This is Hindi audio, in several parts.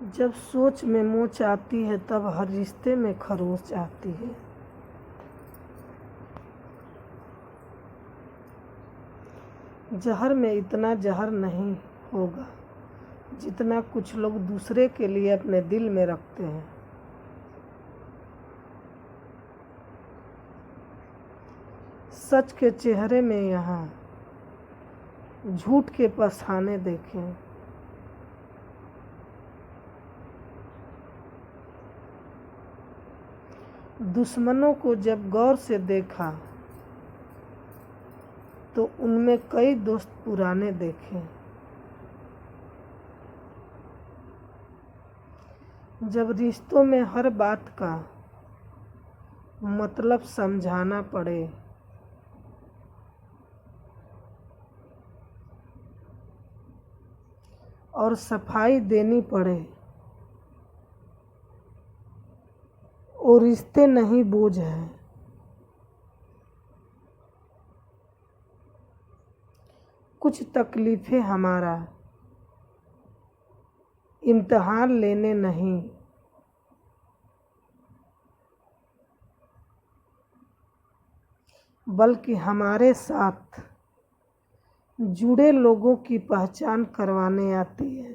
जब सोच में मोच आती है तब हर रिश्ते में खरोच आती है। जहर में इतना जहर नहीं होगा जितना कुछ लोग दूसरे के लिए अपने दिल में रखते हैं। सच के चेहरे में यहाँ झूठ के पछताने देखें। दुश्मनों को जब गौर से देखा तो उनमें कई दोस्त पुराने देखे। जब रिश्तों में हर बात का मतलब समझाना पड़े और सफाई देनी पड़े, वो रिश्ते नहीं बोझ हैं। कुछ तकलीफें हमारा इम्तिहान लेने नहीं, बल्कि हमारे साथ जुड़े लोगों की पहचान करवाने आती है।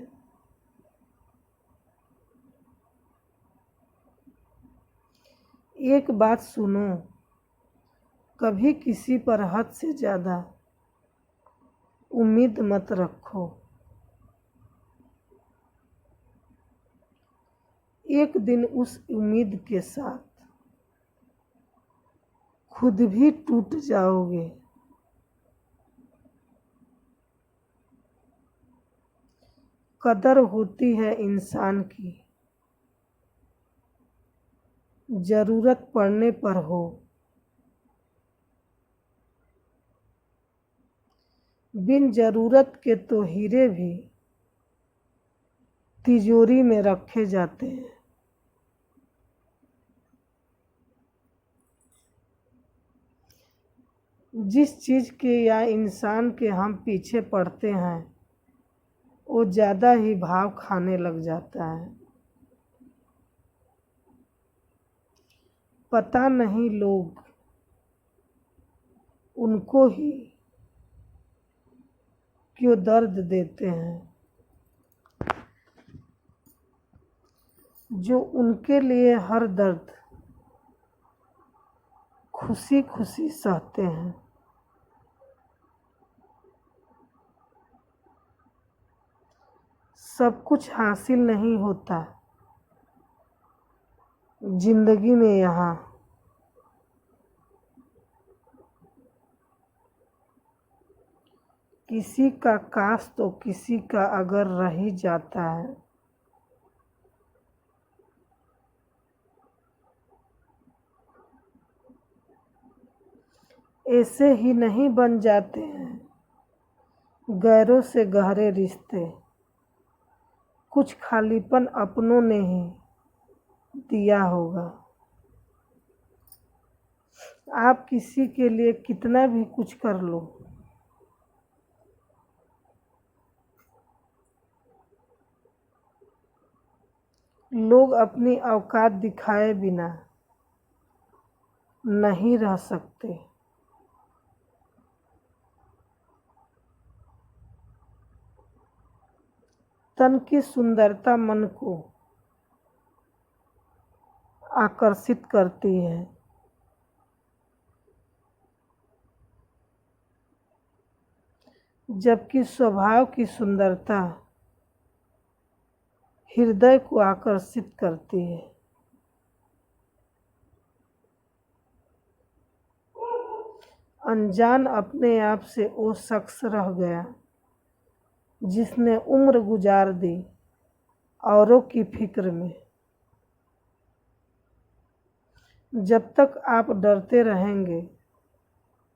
एक बात सुनो, कभी किसी पर हद से ज़्यादा उम्मीद मत रखो। एक दिन उस उम्मीद के साथ खुद भी टूट जाओगे। कदर होती है इंसान की जरूरत पड़ने पर हो। बिन जरूरत के तो हीरे भी तिजोरी में रखे जाते हैं। जिस चीज़ के या इंसान के हम पीछे पड़ते हैं वो ज़्यादा ही भाव खाने लग जाता है। पता नहीं लोग उनको ही क्यों दर्द देते हैं जो उनके लिए हर दर्द खुशी खुशी सहते हैं। सब कुछ हासिल नहीं होता जिंदगी में यहाँ। किसी का काश तो किसी का अगर रह ही जाता है। ऐसे ही नहीं बन जाते हैं गैरों से गहरे रिश्ते। कुछ खालीपन अपनों ने ही दिया होगा। आप किसी के लिए कितना भी कुछ कर लो, लोग अपनी औकात दिखाए बिना नहीं रह सकते। तन की सुंदरता मन को आकर्षित करती है, जबकि स्वभाव की सुंदरता हृदय को आकर्षित करती है। अनजान अपने आप से वो शख्स रह गया जिसने उम्र गुजार दी औरों की फिक्र में। जब तक आप डरते रहेंगे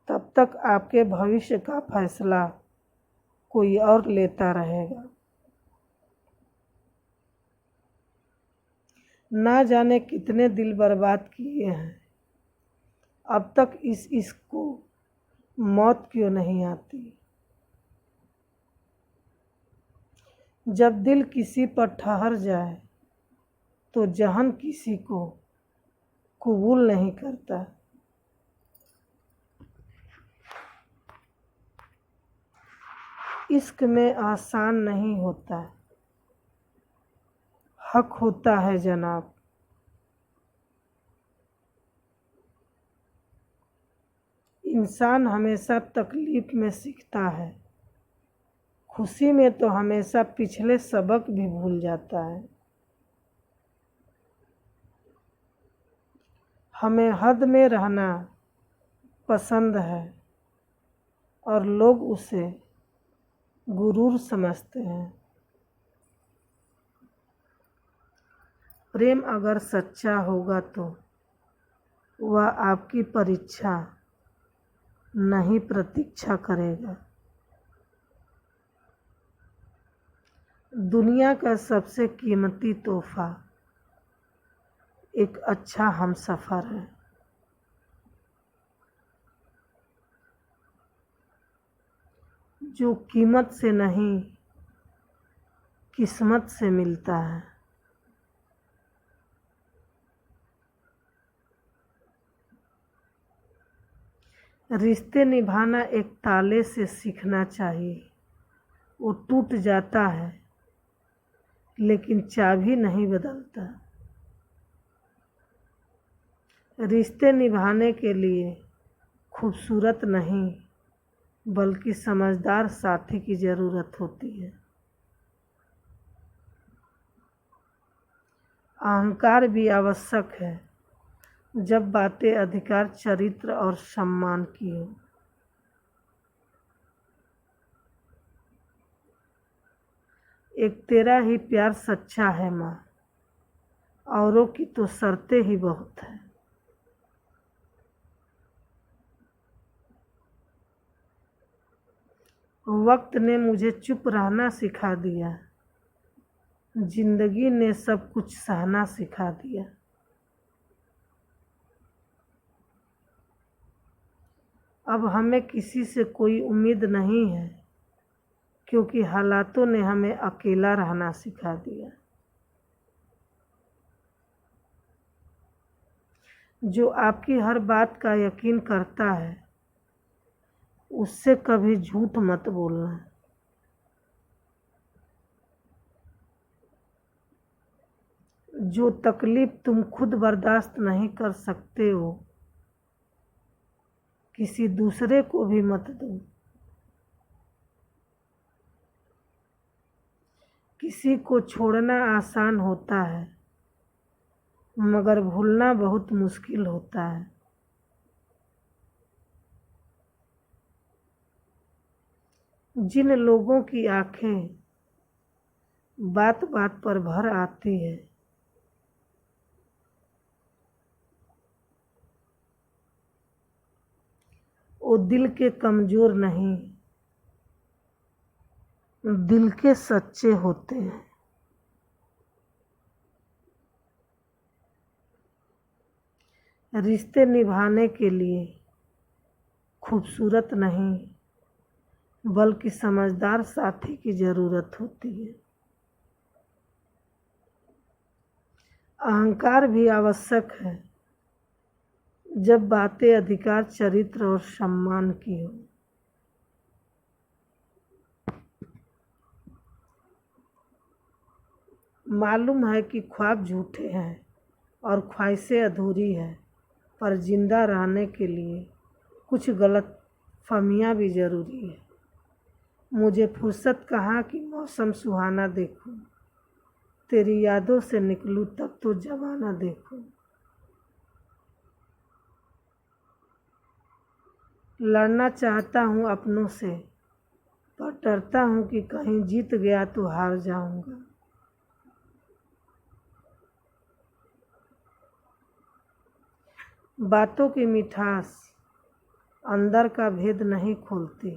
तब तक आपके भविष्य का फैसला कोई और लेता रहेगा। ना जाने कितने दिल बर्बाद किए हैं, अब तक इस इश्क को मौत क्यों नहीं आती। जब दिल किसी पर ठहर जाए तो जहन किसी को कबूल नहीं करता। इश्क में आसान नहीं होता, हक होता है जनाब। इंसान हमेशा तकलीफ में सीखता है, खुशी में तो हमेशा पिछले सबक भी भूल जाता है। हमें हद में रहना पसंद है और लोग उसे गुरूर समझते हैं। प्रेम अगर सच्चा होगा तो वह आपकी परीक्षा नहीं प्रतीक्षा करेगा। दुनिया का सबसे कीमती तोहफा एक अच्छा हमसफर है। जो कीमत से नहीं किस्मत से मिलता है। रिश्ते निभाना एक ताले से सीखना चाहिए, वो टूट जाता है लेकिन चाबी नहीं बदलता। रिश्ते निभाने के लिए खूबसूरत नहीं बल्कि समझदार साथी की ज़रूरत होती है। अहंकार भी आवश्यक है जब बातें अधिकार, चरित्र और सम्मान की हो। एक तेरा ही प्यार सच्चा है माँ, औरों की तो शर्तें ही बहुत है। वक्त ने मुझे चुप रहना सिखा दिया, जिंदगी ने सब कुछ सहना सिखा दिया। अब हमें किसी से कोई उम्मीद नहीं है क्योंकि हालातों ने हमें अकेला रहना सिखा दिया। जो आपकी हर बात का यकीन करता है उससे कभी झूठ मत बोलना। जो तकलीफ तुम खुद बर्दाश्त नहीं कर सकते हो किसी दूसरे को भी मत दो। किसी को छोड़ना आसान होता है मगर भूलना बहुत मुश्किल होता है। जिन लोगों की आंखें बात बात पर भर आती है वो दिल के कमजोर नहीं, दिल के सच्चे होते हैं। रिश्ते निभाने के लिए खूबसूरत नहीं बल्कि समझदार साथी की ज़रूरत होती है। अहंकार भी आवश्यक है जब बातें अधिकार, चरित्र और सम्मान की हो। मालूम है कि ख्वाब झूठे हैं और ख्वाहिशें अधूरी है, पर जिंदा रहने के लिए कुछ गलत फहमियाँ भी ज़रूरी है। मुझे फुर्सत कहाँ कि मौसम सुहाना देखूं, तेरी यादों से निकलूं तब तो जमाना देखूं। लड़ना चाहता हूँ अपनों से पर डरता हूँ कि कहीं जीत गया तो हार जाऊंगा। बातों की मिठास अंदर का भेद नहीं खोलती।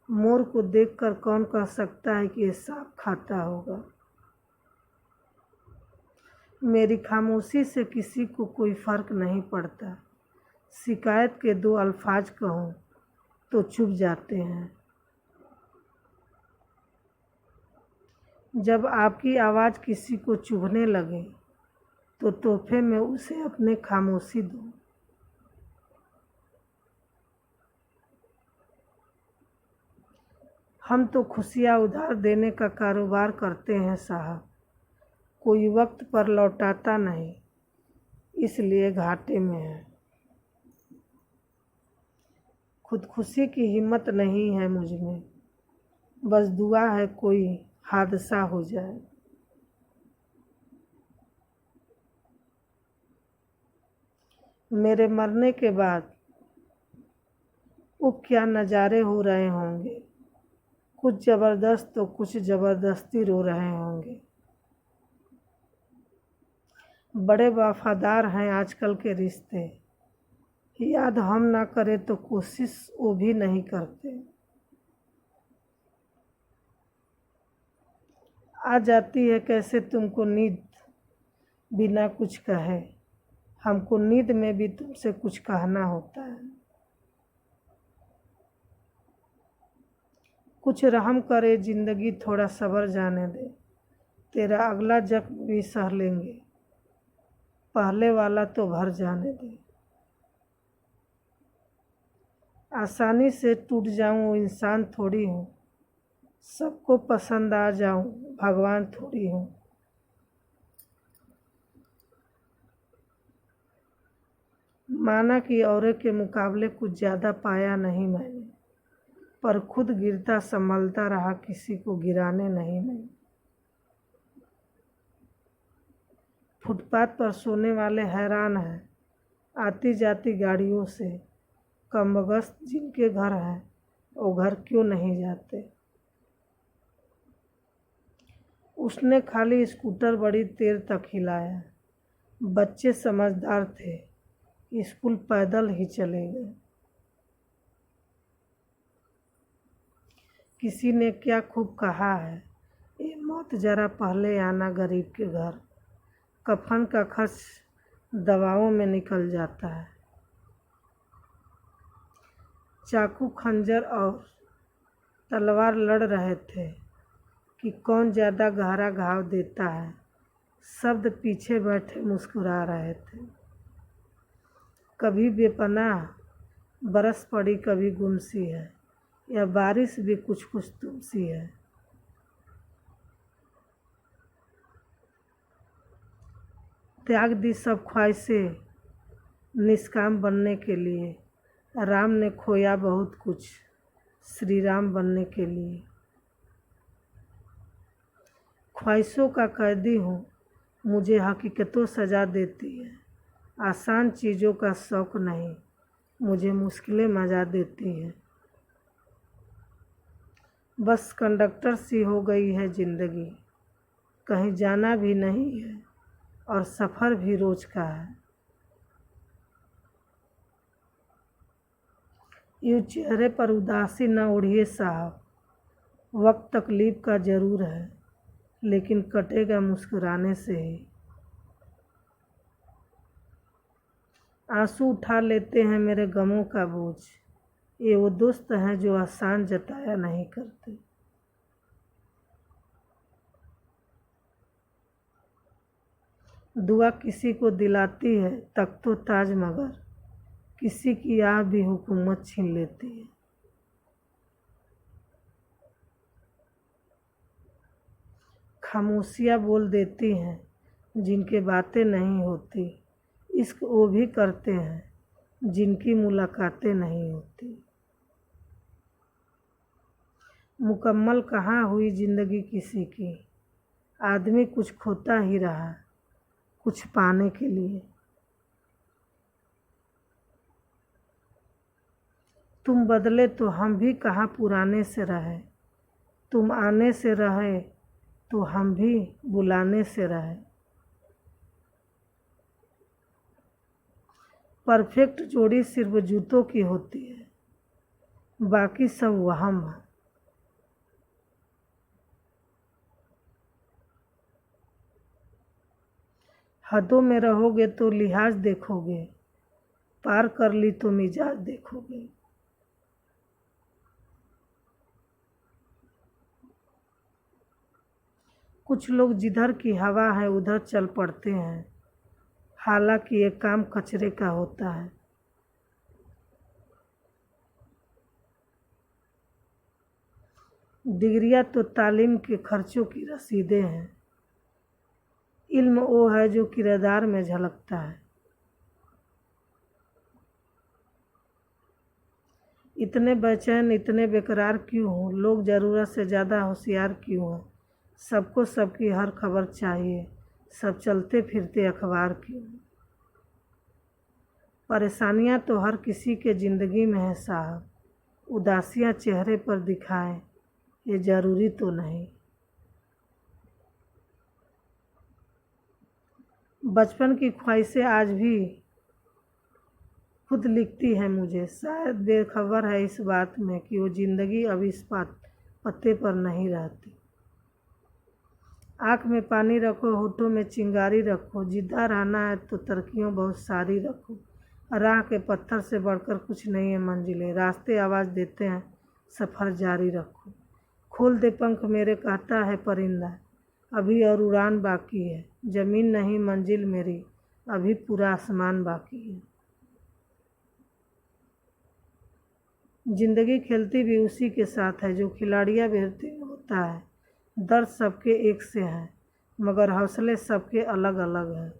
मोर को देखकर कौन कह सकता है कि ये सांप खाता होगा। मेरी खामोशी से किसी को कोई फर्क नहीं पड़ता। शिकायत के दो अल्फाज कहूँ तो चुप जाते हैं। जब आपकी आवाज़ किसी को चुभने लगे तो तोहफे में उसे अपने खामोशी दो। हम तो खुशियाँ उधार देने का कारोबार करते हैं साहब, कोई वक्त पर लौटाता नहीं, इसलिए घाटे में है। खुदकुशी की हिम्मत नहीं है मुझ में, बस दुआ है कोई हादसा हो जाए। मेरे मरने के बाद क्या नज़ारे हो रहे होंगे, कुछ ज़बरदस्त तो कुछ ज़बरदस्ती रो रहे होंगे। बड़े वफादार हैं आजकल के रिश्ते, याद हम ना करें तो कोशिश वो भी नहीं करते। आ जाती है कैसे तुमको नींद बिना कुछ कहे, हमको नींद में भी तुमसे कुछ कहना होता है। कुछ रहम करे जिंदगी, थोड़ा सब्र जाने दे, तेरा अगला जख्म भी सह लेंगे, पहले वाला तो भर जाने दे। आसानी से टूट जाऊं वो इंसान थोड़ी हूँ, सबको पसंद आ जाऊं भगवान थोड़ी हूँ। माना कि औरों के मुकाबले कुछ ज़्यादा पाया नहीं मैंने, पर खुद गिरता संभलता रहा, किसी को गिराने नहीं मैं। फुटपाथ पर सोने वाले हैरान हैं आती जाती गाड़ियों से, कमबख्त जिनके घर हैं वो घर क्यों नहीं जाते। उसने खाली स्कूटर बड़ी देर तक हिलाया, बच्चे समझदार थे, स्कूल पैदल ही चले गए। किसी ने क्या खूब कहा है, ये मौत जरा पहले आना गरीब के घर, कफन का खर्च दवाओं में निकल जाता है। चाकू खंजर और तलवार लड़ रहे थे कि कौन ज़्यादा गहरा घाव देता है, शब्द पीछे बैठे मुस्कुरा रहे थे। कभी बेपनाह बरस पड़ी कभी गुमसी है, या बारिश भी कुछ कुछ तुमसी है। त्याग दी सब ख्वाहिशें निष्काम बनने के लिए, राम ने खोया बहुत कुछ श्री राम बनने के लिए। ख्वाहिशों का कैदी हूँ, मुझे हकीकतों सजा देती है, आसान चीज़ों का शौक़ नहीं, मुझे मुश्किलें मजा देती है। बस कंडक्टर सी हो गई है ज़िंदगी, कहीं जाना भी नहीं है और सफ़र भी रोज़ का है। यूँ चेहरे पर उदासी न ओढ़िए साहब, वक्त तकलीफ़ का ज़रूर है, लेकिन कटेगा मुस्कुराने से ही। आंसू उठा लेते हैं मेरे गमों का बोझ, ये वो दोस्त हैं जो आसान जताया नहीं करते। दुआ किसी को दिलाती है तख्तो ताज, मगर किसी की आह भी हुकूमत छीन लेती है। खामोशियाँ बोल देती हैं जिनके बातें नहीं होती, इश्क वो भी करते हैं जिनकी मुलाकातें नहीं होती। मुकम्मल कहाँ हुई ज़िंदगी किसी की, आदमी कुछ खोता ही रहा कुछ पाने के लिए। तुम बदले तो हम भी कहाँ पुराने से रहे, तुम आने से रहे तो हम भी बुलाने से रहे। परफेक्ट जोड़ी सिर्फ जूतों की होती है, बाकी सब वहम है। हदों में रहोगे तो लिहाज देखोगे, पार कर ली तो मिजाज देखोगे। कुछ लोग जिधर की हवा है उधर चल पड़ते हैं, हालांकि ये काम कचरे का होता है। डिग्रियां तो तालीम के खर्चों की रसीदें हैं। इल्म वो है जो किरदार में झलकता है। इतने बेचैन, इतने बेकरार क्यों हो? लोग ज़रूरत से ज़्यादा होशियार क्यों हैं? सबको सबकी हर खबर चाहिए, सब चलते फिरते अखबार क्यों? परेशानियां तो हर किसी के ज़िंदगी में है साहब, उदासियां चेहरे पर दिखाएं ये ज़रूरी तो नहीं। बचपन की ख्वाहिशें आज भी खुद लिखती है मुझे, शायद बेखबर है इस बात में कि वो ज़िंदगी अब इस पत्ते पर नहीं रहती। आँख में पानी रखो, होठों में चिंगारी रखो, जिद्दा रहना है तो तरक्कियों बहुत सारी रखो। राह के पत्थर से बढ़कर कुछ नहीं है मंजिलें, रास्ते आवाज़ देते हैं सफ़र जारी रखो। खोल दे पंख मेरे कहता है परिंदा, अभी और उड़ान बाकी है। ज़मीन नहीं मंजिल मेरी, अभी पूरा आसमान बाकी है। ज़िंदगी खेलती भी उसी के साथ है जो खिलाड़ियाँ बेहतर होता है। दर्द सबके एक से हैं, मगर हौसले सबके अलग अलग हैं।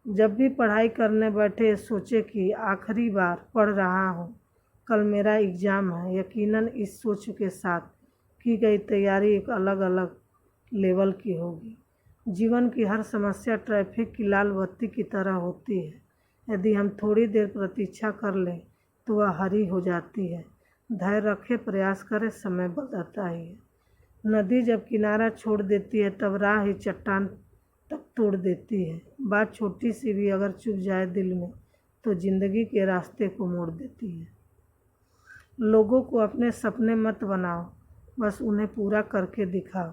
जब भी पढ़ाई करने बैठे सोचे कि आखिरी बार पढ़ रहा हूँ, कल मेरा एग्ज़ाम है। यकीनन इस सोच के साथ की गई तैयारी एक अलग अलग लेवल की होगी। जीवन की हर समस्या ट्रैफिक की लाल बत्ती की तरह होती है, यदि हम थोड़ी देर प्रतीक्षा कर लें तो वह हरी हो जाती है। धैर्य रखे, प्रयास करें, समय बदलता ही है। नदी जब किनारा छोड़ देती है तब राह ही चट्टान तक तोड़ देती है। बात छोटी सी भी अगर चुभ जाए दिल में तो ज़िंदगी के रास्ते को मोड़ देती है। लोगों को अपने सपने मत बनाओ, बस उन्हें पूरा करके दिखाओ,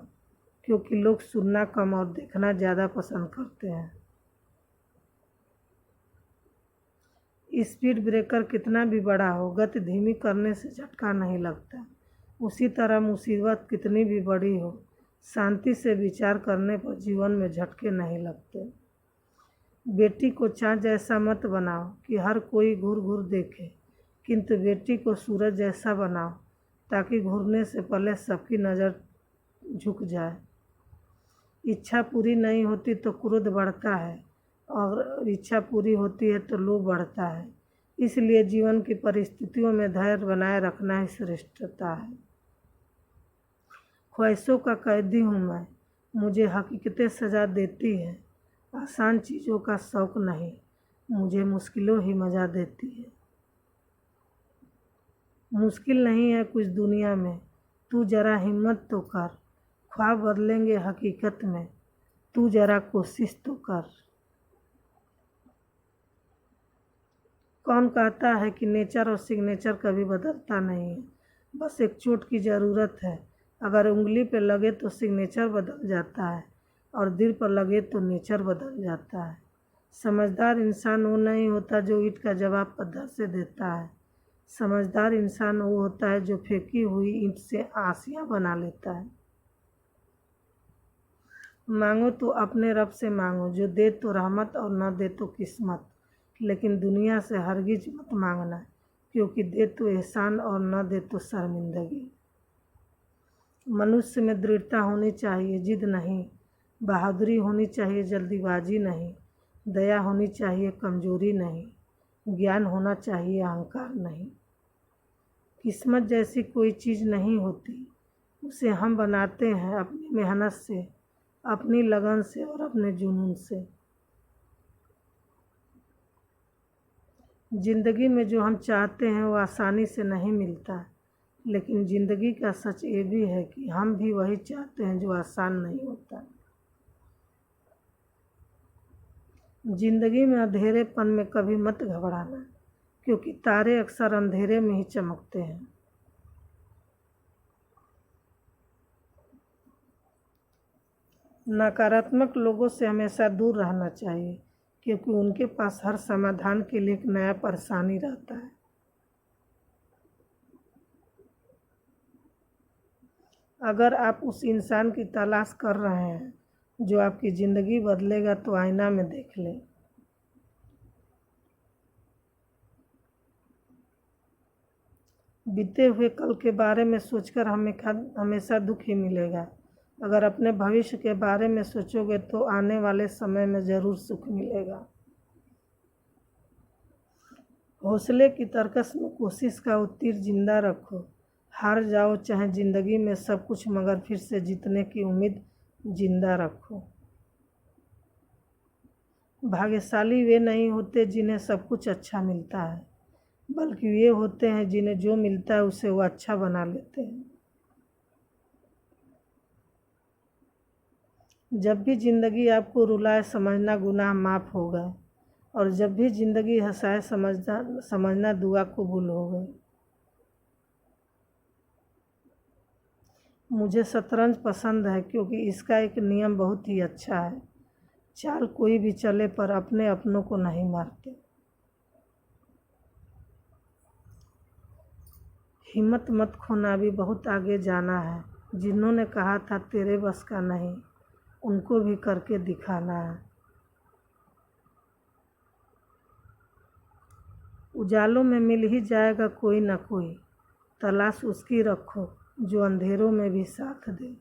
क्योंकि लोग सुनना कम और देखना ज़्यादा पसंद करते हैं। स्पीड ब्रेकर कितना भी बड़ा हो, गति धीमी करने से झटका नहीं लगता। उसी तरह मुसीबत कितनी भी बड़ी हो, शांति से विचार करने पर जीवन में झटके नहीं लगते। बेटी को चाँद जैसा मत बनाओ कि हर कोई घूर घूर देखे, किंतु बेटी को सूरज जैसा बनाओ ताकि घूरने से पहले सबकी नज़र झुक जाए। इच्छा पूरी नहीं होती तो क्रोध बढ़ता है, और इच्छा पूरी होती है तो लोभ बढ़ता है। इसलिए जीवन की परिस्थितियों में धैर्य बनाए रखना ही श्रेष्ठता है। ख्वाहिशों का कैदी हूँ मैं, मुझे हकीकतें सजा देती है। आसान चीज़ों का शौक़ नहीं, मुझे मुश्किलों ही मजा देती है। मुश्किल नहीं है कुछ दुनिया में, तू ज़रा हिम्मत तो कर। ख्वाब बदलेंगे हकीकत में, तू ज़रा कोशिश तो कर। कौन कहता है कि नेचर और सिग्नेचर कभी बदलता नहीं है? बस एक चोट की ज़रूरत है। अगर उंगली पे लगे तो सिग्नेचर बदल जाता है, और दिल पर लगे तो नेचर बदल जाता है। समझदार इंसान वो नहीं होता जो ईंट का जवाब पत्थर से देता है। समझदार इंसान वो होता है जो फेंकी हुई ईंट से आसियाँ बना लेता है। मांगो तो अपने रब से मांगो, जो दे तो रहमत और न दे तो किस्मत। लेकिन दुनिया से हरगिज मत मांगना, क्योंकि दे तो एहसान और न दे तो शर्मिंदगी। मनुष्य में दृढ़ता होनी चाहिए, जिद नहीं। बहादुरी होनी चाहिए, जल्दीबाजी नहीं। दया होनी चाहिए, कमजोरी नहीं। ज्ञान होना चाहिए, अहंकार नहीं। किस्मत जैसी कोई चीज़ नहीं होती, उसे हम बनाते हैं अपनी मेहनत से, अपनी लगन से और अपने जुनून से। ज़िंदगी में जो हम चाहते हैं वो आसानी से नहीं मिलता, लेकिन ज़िंदगी का सच ये भी है कि हम भी वही चाहते हैं जो आसान नहीं होता। ज़िंदगी में अंधेरेपन में कभी मत घबराना, क्योंकि तारे अक्सर अंधेरे में ही चमकते हैं। नकारात्मक लोगों से हमेशा दूर रहना चाहिए, क्योंकि उनके पास हर समाधान के लिए एक नया परेशानी रहता है। अगर आप उस इंसान की तलाश कर रहे हैं जो आपकी ज़िंदगी बदलेगा तो आईना में देख लें। बीते हुए कल के बारे में सोचकर हमें हमेशा दुख ही मिलेगा। अगर अपने भविष्य के बारे में सोचोगे तो आने वाले समय में ज़रूर सुख मिलेगा। हौसले की तरकस में कोशिश का तीर जिंदा रखो। हार जाओ चाहे ज़िंदगी में सब कुछ, मगर फिर से जीतने की उम्मीद जिंदा रखो। भाग्यशाली वे नहीं होते जिन्हें सब कुछ अच्छा मिलता है, बल्कि वे होते हैं जिन्हें जो मिलता है उसे वो अच्छा बना लेते हैं। जब भी ज़िंदगी आपको रुलाए समझना गुनाह माफ़ होगा, और जब भी ज़िंदगी हंसाए समझना दुआ कबूल हो गई। मुझे शतरंज पसंद है क्योंकि इसका एक नियम बहुत ही अच्छा है। चाल कोई भी चले पर अपने अपनों को नहीं मारते। हिम्मत मत खोना, अभी बहुत आगे जाना है। जिन्होंने कहा था तेरे बस का नहीं, उनको भी करके दिखाना है। उजालों में मिल ही जाएगा कोई ना कोई, तलाश उसकी रखो जो अंधेरों में भी साथ दे।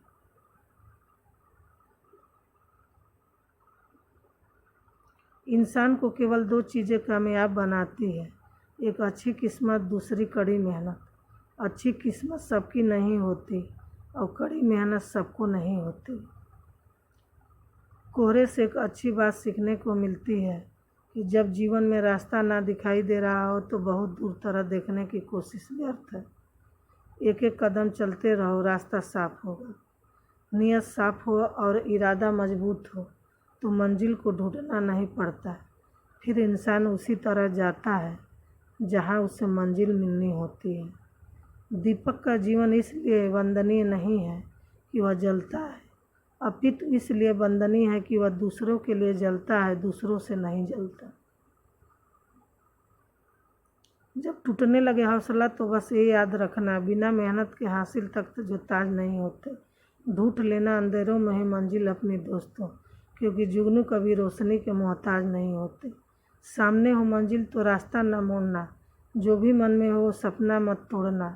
इंसान को केवल 2 चीज़ें कामयाब बनाती है, एक अच्छी किस्मत, दूसरी कड़ी मेहनत। अच्छी किस्मत सबकी नहीं होती और कड़ी मेहनत सबको नहीं होती। कोहरे से एक अच्छी बात सीखने को मिलती है कि जब जीवन में रास्ता ना दिखाई दे रहा हो तो बहुत दूर तरफ देखने की कोशिश व्यर्थ है। एक एक कदम चलते रहो, रास्ता साफ होगा। नीयत साफ हो और इरादा मजबूत हो तो मंजिल को ढूंढना नहीं पड़ता। फिर इंसान उसी तरह जाता है जहाँ उसे मंजिल मिलनी होती है। दीपक का जीवन इसलिए वंदनीय नहीं है कि वह जलता है, अपितु इसलिए वंदनीय है कि वह दूसरों के लिए जलता है, दूसरों से नहीं जलता। जब टूटने लगे हौसला तो बस ये याद रखना, बिना मेहनत के हासिल तक तो जो ताज नहीं होते। ढूंढ लेना अंधेरों में ही मंजिल अपनी दोस्तों, क्योंकि जुगनू कभी रोशनी के मोहताज नहीं होते। सामने हो मंजिल तो रास्ता न मोड़ना, जो भी मन में हो सपना मत तोड़ना।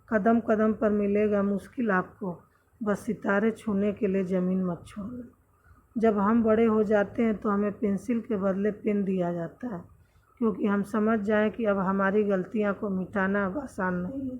कदम कदम पर मिलेगा मुश्किल आपको, बस सितारे छूने के लिए ज़मीन मत छोड़ना। जब हम बड़े हो जाते हैं तो हमें पेंसिल के बदले पेन दिया जाता है, क्योंकि हम समझ जाएं कि अब हमारी गलतियां को मिटाना अब आसान नहीं है।